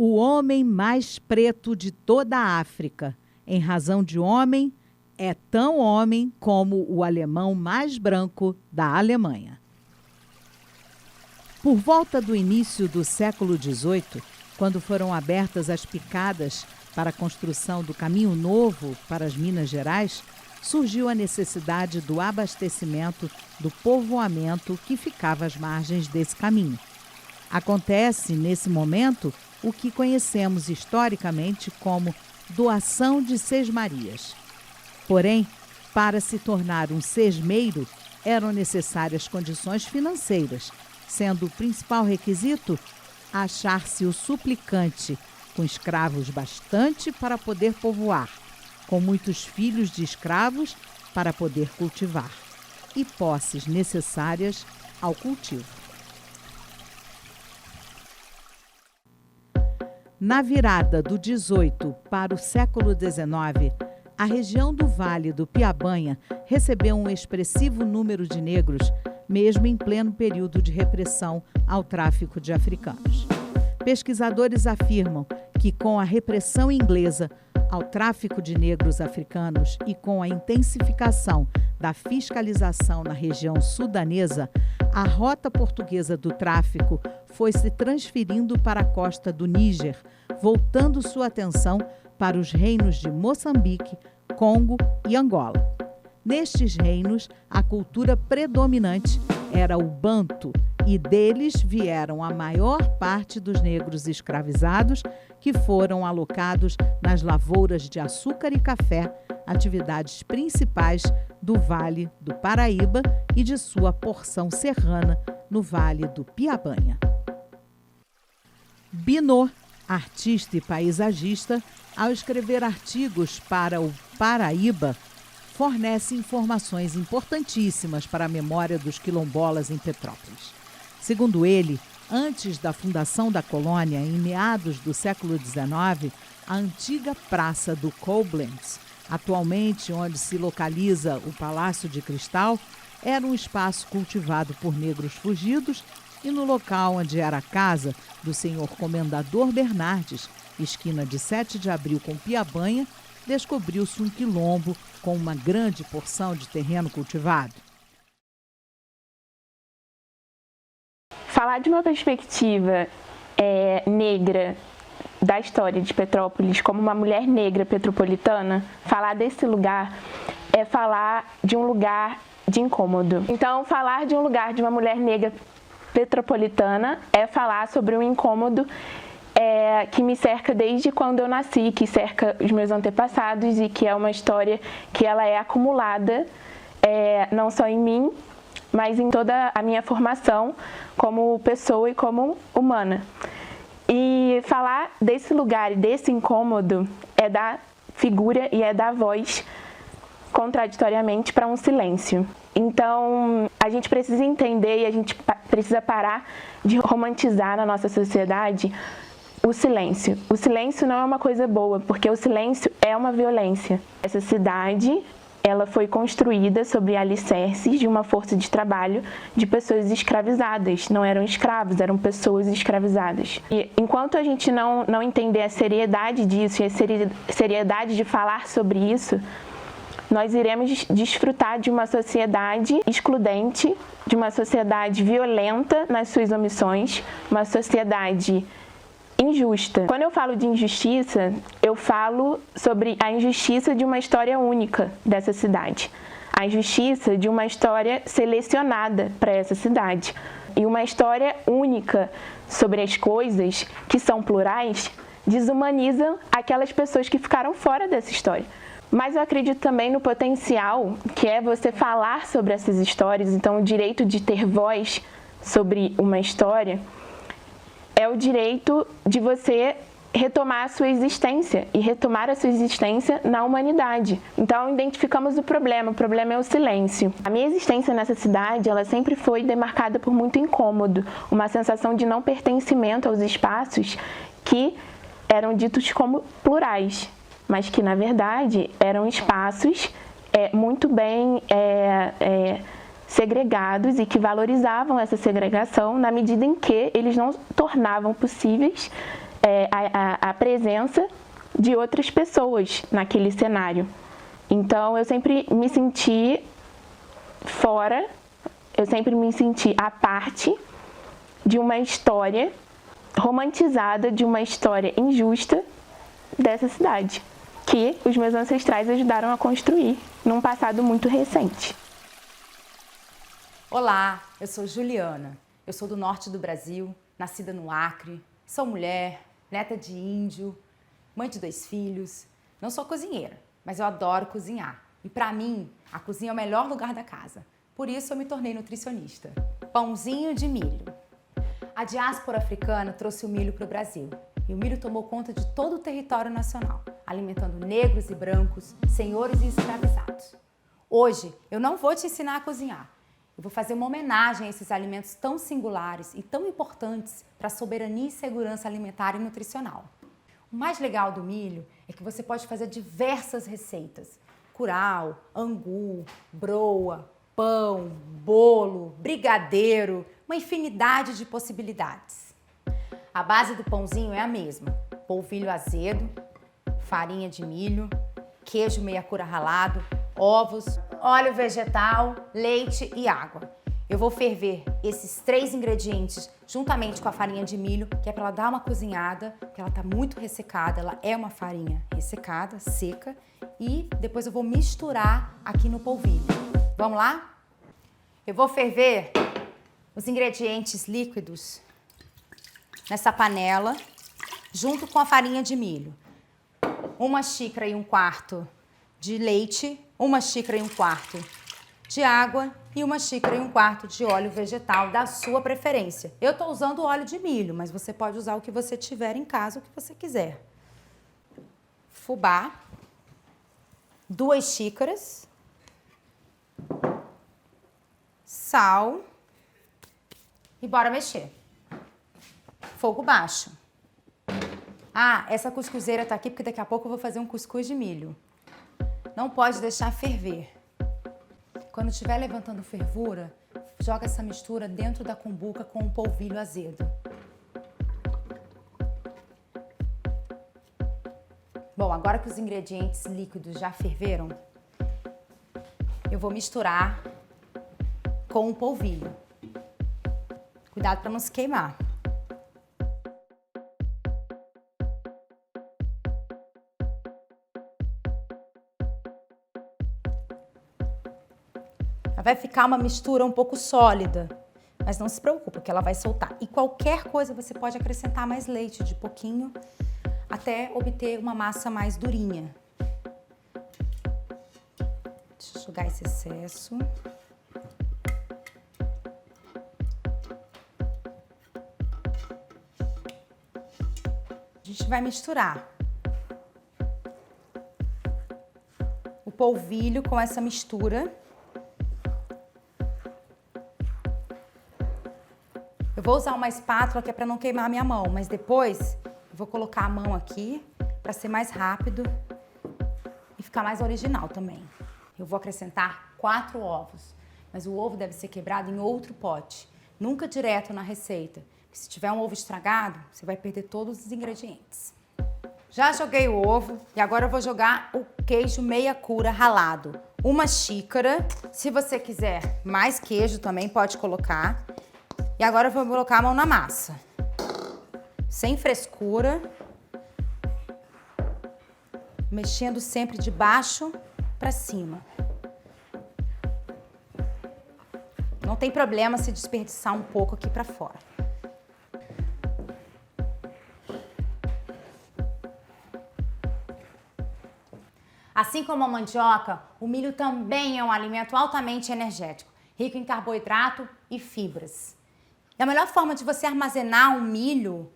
o homem mais preto de toda a África. Em razão de homem, é tão homem como o alemão mais branco da Alemanha. Por volta do início do século XVIII, quando foram abertas as picadas para a construção do Caminho Novo para as Minas Gerais, surgiu a necessidade do abastecimento do povoamento que ficava às margens desse caminho. Acontece, nesse momento, o que conhecemos historicamente como doação de sesmarias. Porém, para se tornar um sesmeiro, eram necessárias condições financeiras, sendo o principal requisito achar-se o suplicante, com escravos bastante para poder povoar, com muitos filhos de escravos para poder cultivar, e posses necessárias ao cultivo. Na virada do 18 para o século XIX, a região do Vale do Piabanha recebeu um expressivo número de negros, mesmo em pleno período de repressão ao tráfico de africanos. Pesquisadores afirmam que, com a repressão inglesa ao tráfico de negros africanos e com a intensificação da fiscalização na região sudanesa, a rota portuguesa do tráfico foi se transferindo para a costa do Níger, voltando sua atenção para os reinos de Moçambique, Congo e Angola. Nestes reinos, a cultura predominante era o banto e deles vieram a maior parte dos negros escravizados que foram alocados nas lavouras de açúcar e café, atividades principais do Vale do Paraíba e de sua porção serrana no Vale do Piabanha. Binot, artista e paisagista, ao escrever artigos para o Paraíba, fornece informações importantíssimas para a memória dos quilombolas em Petrópolis. Segundo ele, antes da fundação da colônia, em meados do século XIX, a antiga Praça do Koblenz, atualmente onde se localiza o Palácio de Cristal, era um espaço cultivado por negros fugidos e no local onde era a casa do senhor Comendador Bernardes, esquina de 7 de abril com Piabanha, descobriu-se um quilombo com uma grande porção de terreno cultivado. Falar de uma perspectiva negra da história de Petrópolis como uma mulher negra petropolitana, falar desse lugar é falar de um lugar de incômodo. Então, falar de um lugar de uma mulher negra petropolitana é falar sobre um incômodo que me cerca desde quando eu nasci, que cerca os meus antepassados e que é uma história que ela é acumulada não só em mim, mas em toda a minha formação como pessoa e como humana. E falar desse lugar e desse incômodo é dar figura e é dar voz contraditoriamente para um silêncio. Então, a gente precisa entender e a gente precisa parar de romantizar na nossa sociedade o silêncio. O silêncio não é uma coisa boa, porque o silêncio é uma violência. Essa cidade, ela foi construída sobre alicerces de uma força de trabalho de pessoas escravizadas. Não eram escravos, eram pessoas escravizadas. E enquanto a gente não entender a seriedade disso e a seriedade de falar sobre isso, nós iremos desfrutar de uma sociedade excludente, de uma sociedade violenta nas suas omissões, uma sociedade injusta. Quando eu falo de injustiça, eu falo sobre a injustiça de uma história única dessa cidade. A injustiça de uma história selecionada para essa cidade. E uma história única sobre as coisas que são plurais desumanizam aquelas pessoas que ficaram fora dessa história. Mas eu acredito também no potencial que é você falar sobre essas histórias. Então, o direito de ter voz sobre uma história é o direito de você retomar a sua existência e retomar a sua existência na humanidade. Então, identificamos o problema é o silêncio. A minha existência nessa cidade, ela sempre foi demarcada por muito incômodo, uma sensação de não pertencimento aos espaços que eram ditos como plurais, mas que, na verdade, eram espaços muito bem segregados e que valorizavam essa segregação na medida em que eles não tornavam possíveis a presença de outras pessoas naquele cenário. Então, eu sempre me senti fora, eu sempre me senti à parte de uma história romantizada, de uma história injusta dessa cidade, que os meus ancestrais ajudaram a construir num passado muito recente. Olá, eu sou Juliana, eu sou do norte do Brasil, nascida no Acre, sou mulher, neta de índio, mãe de 2 filhos, não sou cozinheira, mas eu adoro cozinhar. E para mim, a cozinha é o melhor lugar da casa, por isso eu me tornei nutricionista. Pãozinho de milho. A diáspora africana trouxe o milho para o Brasil e o milho tomou conta de todo o território nacional, alimentando negros e brancos, senhores e escravizados. Hoje, eu não vou te ensinar a cozinhar. Eu vou fazer uma homenagem a esses alimentos tão singulares e tão importantes para a soberania e segurança alimentar e nutricional. O mais legal do milho é que você pode fazer diversas receitas. Curau, angu, broa, pão, bolo, brigadeiro, uma infinidade de possibilidades. A base do pãozinho é a mesma: polvilho azedo, farinha de milho, queijo meia cura ralado, ovos, óleo vegetal, leite e água. Eu vou ferver esses 3 ingredientes juntamente com a farinha de milho, que é para ela dar uma cozinhada, porque ela está muito ressecada, ela é uma farinha ressecada, seca, e depois eu vou misturar aqui no polvilho. Vamos lá? Eu vou ferver os ingredientes líquidos nessa panela, junto com a farinha de milho. 1 xícara e 1/4 de leite, 1 xícara e 1/4 de água e 1 xícara e 1/4 de óleo vegetal da sua preferência. Eu estou usando óleo de milho, mas você pode usar o que você tiver em casa, o que você quiser. Fubá, 2 xícaras, sal e bora mexer. Fogo baixo. Ah, essa cuscuzeira tá aqui porque daqui a pouco eu vou fazer um cuscuz de milho. Não pode deixar ferver. Quando estiver levantando fervura, joga essa mistura dentro da cumbuca com um polvilho azedo. Bom, agora que os ingredientes líquidos já ferveram, eu vou misturar com o polvilho. Cuidado para não se queimar. Vai ficar uma mistura um pouco sólida, mas não se preocupe, porque ela vai soltar. E qualquer coisa você pode acrescentar mais leite, de pouquinho, até obter uma massa mais durinha. Deixa eu jogar esse excesso. A gente vai misturar o polvilho com essa mistura. Eu vou usar uma espátula que é para não queimar a minha mão, mas depois eu vou colocar a mão aqui para ser mais rápido e ficar mais original também. Eu vou acrescentar 4 ovos, mas o ovo deve ser quebrado em outro pote, nunca direto na receita, porque se tiver um ovo estragado, você vai perder todos os ingredientes. Já joguei o ovo e agora eu vou jogar o queijo meia cura ralado. 1 xícara, se você quiser mais queijo também pode colocar. E agora eu vou colocar a mão na massa, sem frescura, mexendo sempre de baixo para cima. Não tem problema se desperdiçar um pouco aqui para fora. Assim como a mandioca, o milho também é um alimento altamente energético, rico em carboidrato e fibras. E a melhor forma de você armazenar um milho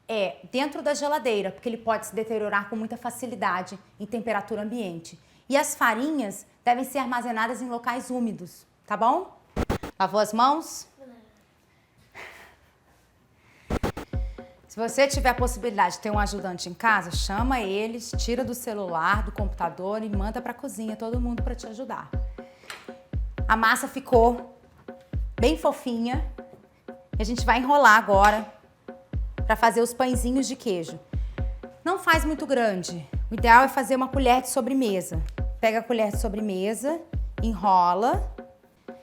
é dentro da geladeira, porque ele pode se deteriorar com muita facilidade em temperatura ambiente. E as farinhas devem ser armazenadas em locais úmidos, tá bom? Lavou as mãos? Se você tiver a possibilidade de ter um ajudante em casa, chama eles, tira do celular, do computador e manda para a cozinha, todo mundo para te ajudar. A massa ficou bem fofinha. A gente vai enrolar agora para fazer os pãezinhos de queijo. Não faz muito grande. O ideal é fazer uma colher de sobremesa. Pega a colher de sobremesa, enrola.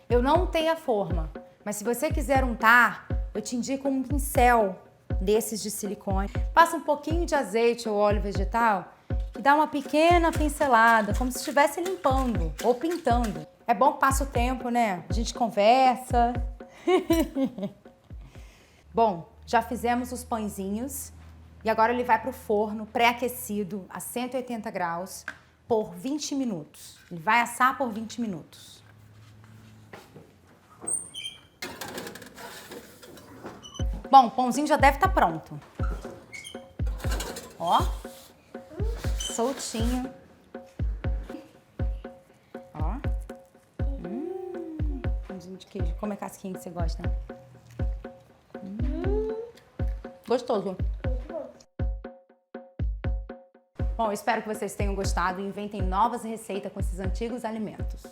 Eu não untei a forma, mas se você quiser untar, eu te indico um pincel desses de silicone. Passa um pouquinho de azeite ou óleo vegetal e dá uma pequena pincelada, como se estivesse limpando ou pintando. É bom que passa o tempo, né? A gente conversa. Bom, já fizemos os pãezinhos e agora ele vai para o forno pré-aquecido a 180 graus por 20 minutos. Ele vai assar por 20 minutos. Bom, o pãozinho já deve estar pronto. Ó, soltinho. Ó. Pãozinho de queijo. Como é casquinha que você gosta? Gostoso. Bom, eu espero que vocês tenham gostado e inventem novas receitas com esses antigos alimentos.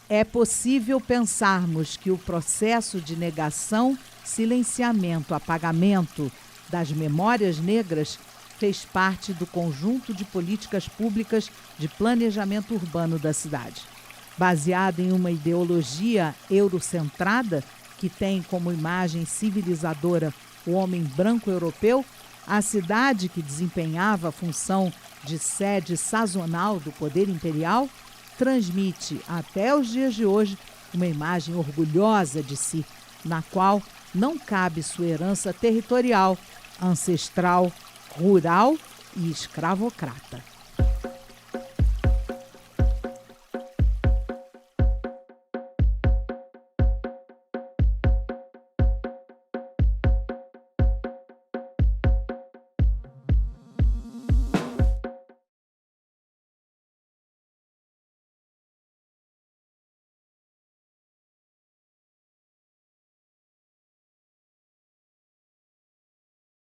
É possível pensarmos que o processo de negação, silenciamento, apagamento das memórias negras fez parte do conjunto de políticas públicas de planejamento urbano da cidade. Baseado em uma ideologia eurocentrada, que tem como imagem civilizadora o homem branco europeu, a cidade, que desempenhava a função de sede sazonal do poder imperial, transmite até os dias de hoje uma imagem orgulhosa de si, na qual não cabe sua herança territorial, ancestral, rural e escravocrata.